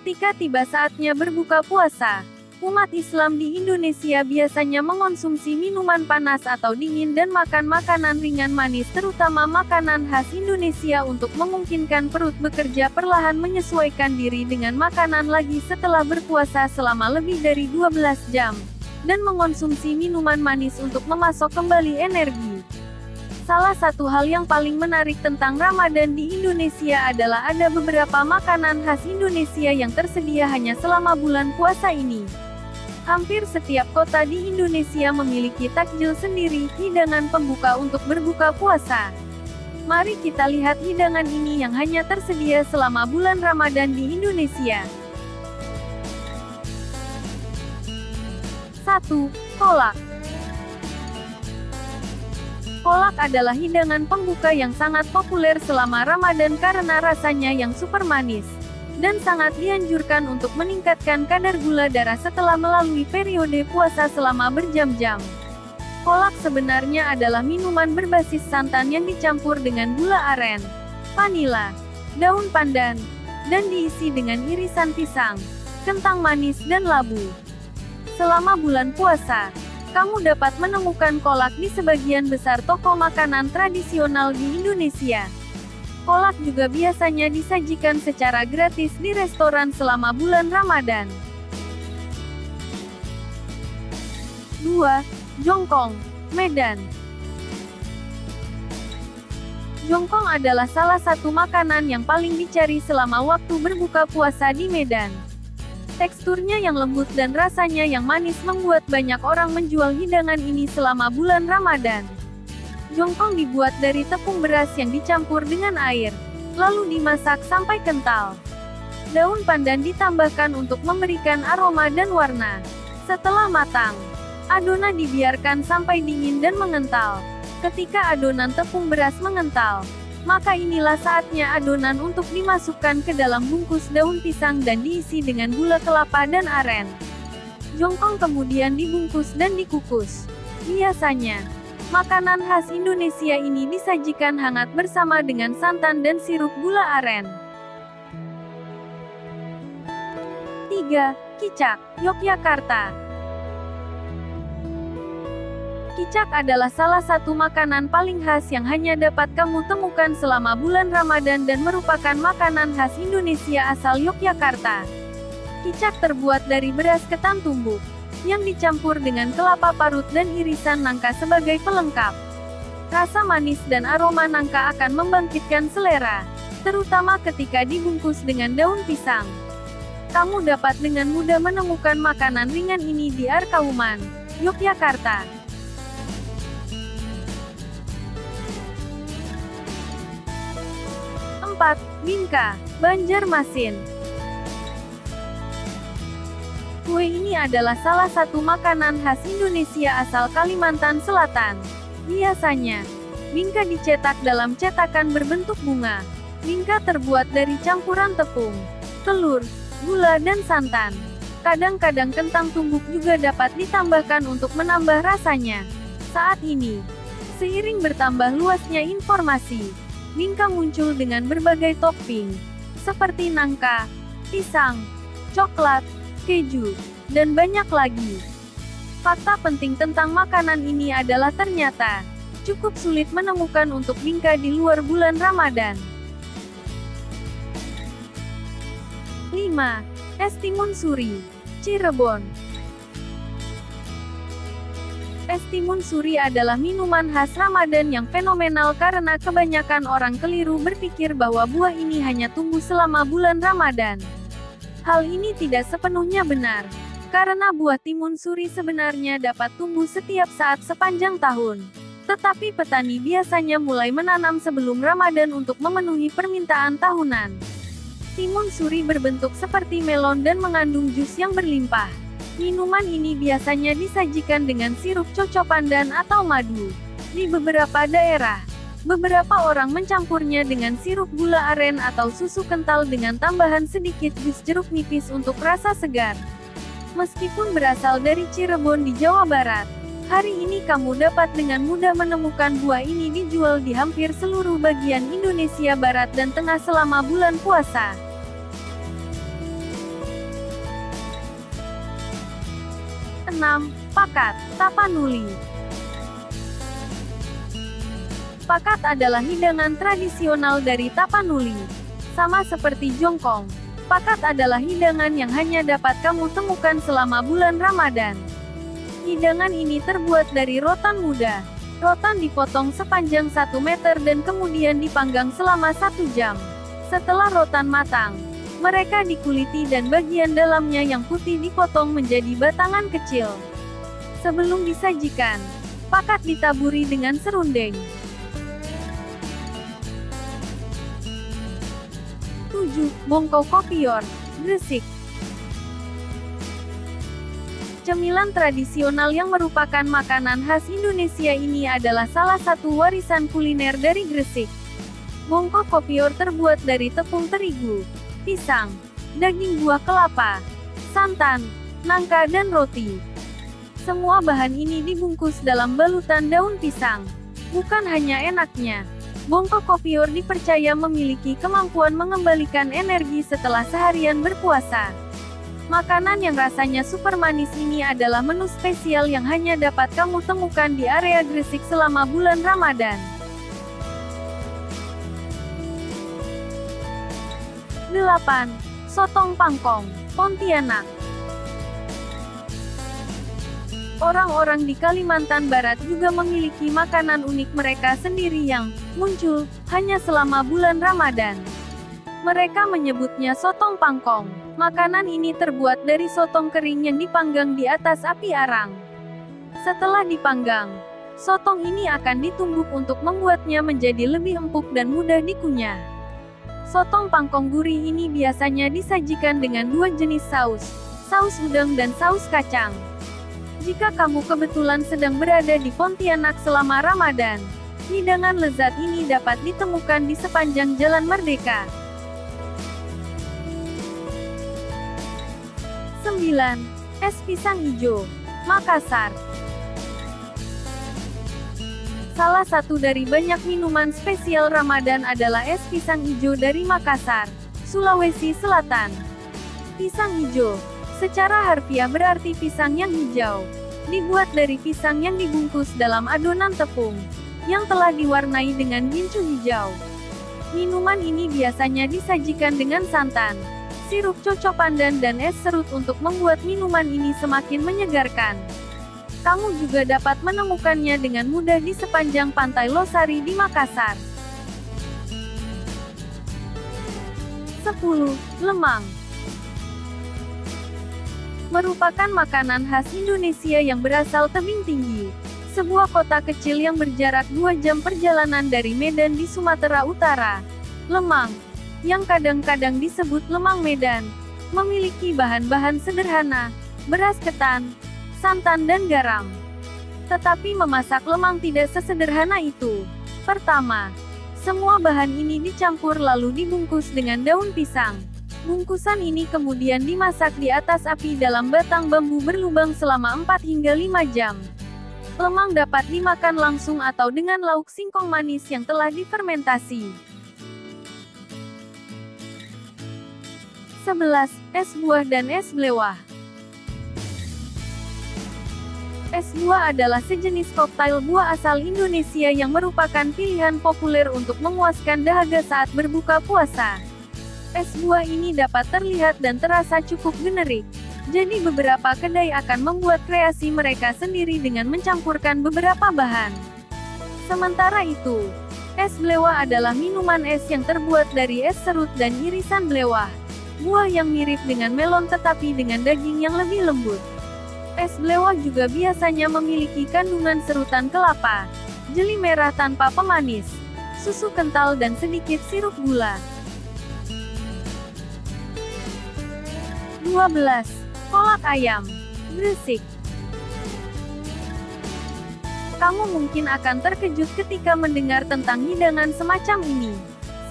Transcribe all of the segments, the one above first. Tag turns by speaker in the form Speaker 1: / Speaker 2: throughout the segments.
Speaker 1: Ketika tiba saatnya berbuka puasa, umat Islam di Indonesia biasanya mengonsumsi minuman panas atau dingin dan makan makanan ringan manis, terutama makanan khas Indonesia untuk memungkinkan perut bekerja perlahan menyesuaikan diri dengan makanan lagi setelah berpuasa selama lebih dari 12 jam, dan mengonsumsi minuman manis untuk memasok kembali energi. Salah satu hal yang paling menarik tentang Ramadan di Indonesia adalah ada beberapa makanan khas Indonesia yang tersedia hanya selama bulan puasa ini. Hampir setiap kota di Indonesia memiliki takjil sendiri, hidangan pembuka untuk berbuka puasa. Mari kita lihat hidangan ini yang hanya tersedia selama bulan Ramadan di Indonesia. 1. Kolak. Kolak adalah hidangan pembuka yang sangat populer selama Ramadan karena rasanya yang super manis, dan sangat dianjurkan untuk meningkatkan kadar gula darah setelah melalui periode puasa selama berjam-jam. Kolak sebenarnya adalah minuman berbasis santan yang dicampur dengan gula aren, vanila, daun pandan, dan diisi dengan irisan pisang, kentang manis dan labu. Selama bulan puasa, kamu dapat menemukan kolak di sebagian besar toko makanan tradisional di Indonesia. Kolak juga biasanya disajikan secara gratis di restoran selama bulan Ramadan. 2. Jongkong, Medan. Jongkong adalah salah satu makanan yang paling dicari selama waktu berbuka puasa di Medan. Teksturnya yang lembut dan rasanya yang manis membuat banyak orang menjual hidangan ini selama bulan Ramadan. Jongkong dibuat dari tepung beras yang dicampur dengan air, lalu dimasak sampai kental. Daun pandan ditambahkan untuk memberikan aroma dan warna. Setelah matang, adonan dibiarkan sampai dingin dan mengental. Ketika adonan tepung beras mengental, maka inilah saatnya adonan untuk dimasukkan ke dalam bungkus daun pisang dan diisi dengan gula kelapa dan aren. Jongkong kemudian dibungkus dan dikukus. Biasanya, makanan khas Indonesia ini disajikan hangat bersama dengan santan dan sirup gula aren. 3. Kicak, Yogyakarta. Kicak adalah salah satu makanan paling khas yang hanya dapat kamu temukan selama bulan Ramadan dan merupakan makanan khas Indonesia asal Yogyakarta. Kicak terbuat dari beras ketan tumbuk, yang dicampur dengan kelapa parut dan irisan nangka sebagai pelengkap. Rasa manis dan aroma nangka akan membangkitkan selera, terutama ketika dibungkus dengan daun pisang. Kamu dapat dengan mudah menemukan makanan ringan ini di Arkauman, Yogyakarta. 4. Bingka, Banjarmasin. Kue ini adalah salah satu makanan khas Indonesia asal Kalimantan Selatan. Biasanya, bingka dicetak dalam cetakan berbentuk bunga. Bingka terbuat dari campuran tepung, telur, gula dan santan. Kadang-kadang kentang tumbuk juga dapat ditambahkan untuk menambah rasanya. Saat ini, seiring bertambah luasnya informasi, bingka muncul dengan berbagai topping, seperti nangka, pisang, coklat, keju, dan banyak lagi. Fakta penting tentang makanan ini adalah ternyata cukup sulit menemukan untuk bingka di luar bulan Ramadan. 5. Es timun suri, Cirebon. Es timun suri adalah minuman khas Ramadan yang fenomenal karena kebanyakan orang keliru berpikir bahwa buah ini hanya tumbuh selama bulan Ramadan. Hal ini tidak sepenuhnya benar, karena buah timun suri sebenarnya dapat tumbuh setiap saat sepanjang tahun. Tetapi petani biasanya mulai menanam sebelum Ramadan untuk memenuhi permintaan tahunan. Timun suri berbentuk seperti melon dan mengandung jus yang berlimpah. Minuman ini biasanya disajikan dengan sirup coco pandan atau madu. Di beberapa daerah, beberapa orang mencampurnya dengan sirup gula aren atau susu kental dengan tambahan sedikit jus jeruk nipis untuk rasa segar. Meskipun berasal dari Cirebon di Jawa Barat, hari ini kamu dapat dengan mudah menemukan buah ini dijual di hampir seluruh bagian Indonesia Barat dan Tengah selama bulan puasa. 6. Pakat, Tapanuli. Pakat adalah hidangan tradisional dari Tapanuli. Sama seperti jongkong, pakat adalah hidangan yang hanya dapat kamu temukan selama bulan Ramadan. Hidangan ini terbuat dari rotan muda. Rotan dipotong sepanjang 1 meter dan kemudian dipanggang selama 1 jam. Setelah rotan matang, mereka dikuliti dan bagian dalamnya yang putih dipotong menjadi batangan kecil. Sebelum disajikan, pakat ditaburi dengan serundeng. 7. Bongko Kopior, Gresik. Cemilan tradisional yang merupakan makanan khas Indonesia ini adalah salah satu warisan kuliner dari Gresik. Bongko Kopior terbuat dari tepung terigu, pisang, daging buah kelapa, santan, nangka dan roti. Semua bahan ini dibungkus dalam balutan daun pisang. Bukan hanya enaknya, Bongko Kopior dipercaya memiliki kemampuan mengembalikan energi setelah seharian berpuasa. Makanan yang rasanya super manis ini adalah menu spesial yang hanya dapat kamu temukan di area Gresik selama bulan Ramadan. 8. Sotong Pangkong, Pontianak. Orang-orang di Kalimantan Barat juga memiliki makanan unik mereka sendiri yang muncul hanya selama bulan Ramadan. Mereka menyebutnya sotong pangkong. Makanan ini terbuat dari sotong kering yang dipanggang di atas api arang. Setelah dipanggang, sotong ini akan ditumbuk untuk membuatnya menjadi lebih empuk dan mudah dikunyah. Sotong pangkong gurih ini biasanya disajikan dengan 2 jenis saus, saus udang dan saus kacang. Jika kamu kebetulan sedang berada di Pontianak selama Ramadan, hidangan lezat ini dapat ditemukan di sepanjang Jalan Merdeka. 9. Es pisang ijo, Makassar. Salah satu dari banyak minuman spesial Ramadan adalah es pisang ijo dari Makassar, Sulawesi Selatan. Pisang ijo, secara harfiah berarti pisang yang hijau. Dibuat dari pisang yang dibungkus dalam adonan tepung, yang telah diwarnai dengan gincu hijau. Minuman ini biasanya disajikan dengan santan, sirup cocok pandan dan es serut untuk membuat minuman ini semakin menyegarkan. Kamu juga dapat menemukannya dengan mudah di sepanjang pantai Losari di Makassar. 10. Lemang. Merupakan makanan khas Indonesia yang berasal tebing tinggi. Sebuah kota kecil yang berjarak 2 jam perjalanan dari Medan di Sumatera Utara. Lemang, yang kadang-kadang disebut lemang Medan, memiliki bahan-bahan sederhana, beras ketan, santan dan garam. Tetapi memasak lemang tidak sesederhana itu. Pertama, semua bahan ini dicampur lalu dibungkus dengan daun pisang. Bungkusan ini kemudian dimasak di atas api dalam batang bambu berlubang selama 4 hingga 5 jam. Lemang dapat dimakan langsung atau dengan lauk singkong manis yang telah difermentasi. 11. Es buah dan es blewah. Es buah adalah sejenis koktail buah asal Indonesia yang merupakan pilihan populer untuk memuaskan dahaga saat berbuka puasa. Es buah ini dapat terlihat dan terasa cukup generik. Jadi beberapa kedai akan membuat kreasi mereka sendiri dengan mencampurkan beberapa bahan. Sementara itu, es blewah adalah minuman es yang terbuat dari es serut dan irisan blewah. Buah yang mirip dengan melon tetapi dengan daging yang lebih lembut. Es blewah juga biasanya memiliki kandungan serutan kelapa, jeli merah tanpa pemanis, susu kental dan sedikit sirup gula. 12. Kolak ayam, Gresik. Kamu mungkin akan terkejut ketika mendengar tentang hidangan semacam ini.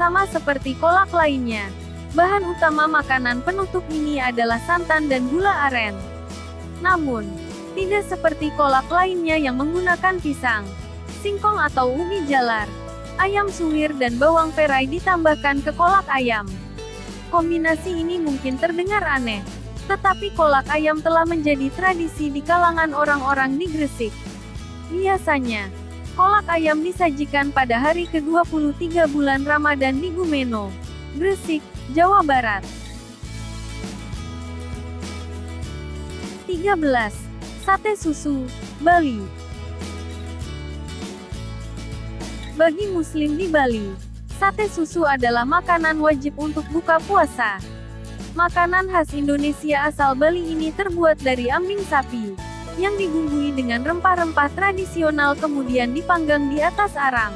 Speaker 1: Sama seperti kolak lainnya, bahan utama makanan penutup ini adalah santan dan gula aren. Namun, tidak seperti kolak lainnya yang menggunakan pisang, singkong atau ubi jalar, ayam suwir dan bawang perai ditambahkan ke kolak ayam. Kombinasi ini mungkin terdengar aneh, Tetapi kolak ayam telah menjadi tradisi di kalangan orang-orang di Gresik. Biasanya, kolak ayam disajikan pada hari ke-23 bulan Ramadan di Gumeno, Gresik, Jawa Barat. 13. Sate susu, Bali. Bagi Muslim di Bali, sate susu adalah makanan wajib untuk buka puasa. Makanan khas Indonesia asal Bali ini terbuat dari ambing sapi, yang dibumbui dengan rempah-rempah tradisional kemudian dipanggang di atas arang.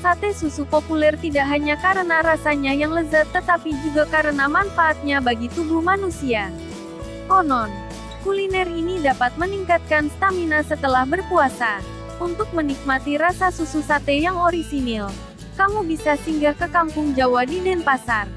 Speaker 1: Sate susu populer tidak hanya karena rasanya yang lezat tetapi juga karena manfaatnya bagi tubuh manusia. Konon, kuliner ini dapat meningkatkan stamina setelah berpuasa. Untuk menikmati rasa susu sate yang orisinil, kamu bisa singgah ke Kampung Jawa di Denpasar.